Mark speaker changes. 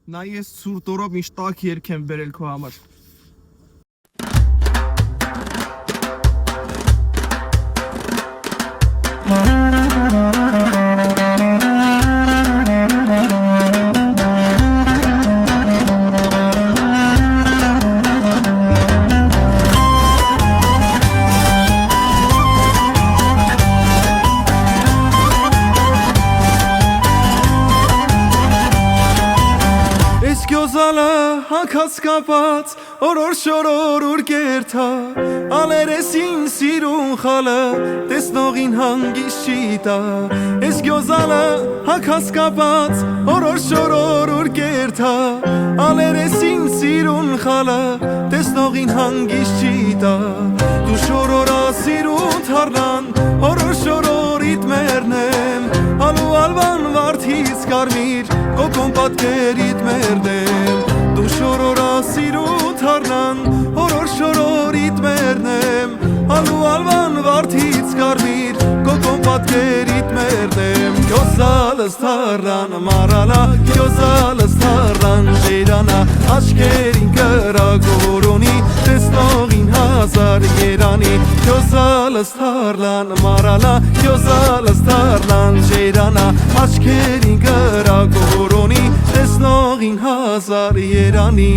Speaker 1: Նա ես ցուրտ օրով ինչ տաք երգ եմ բերել քո համար։ Գյոզալը հակած կապած օրոր շորոր ուրգերթա ալերեսին սիրուն խալը տեսնողին հանգիստ չի տա Ես գյոզալը հակած կապած օրոր շորոր ուրգերթա ալերեսին սիրուն խալը տեսնողին հանգիստ չի տա Դու շորորա սիրուն թարնան օրոր շորորիտ մերնեմ Ալու ալվան վարդից կարմիր Կոկոն պատկերիտ մերնեմ Դու շորորա սիրու թարնան Օրոր շորորիտ մերնեմ Ալու ալվան վարդից կարմիր Կոկոն պատկերիտ մերնեմ Գյոզալս թարան մարալա Գյոզալս թարան ժերանա Աշկերին կրագորոնի Տեսնողին հազար երանի Գյոզալս թարլան մարալա Գյոզալս թարլան ժերանա Աշկերին կրագորոնի Տեսնողին հազար երանի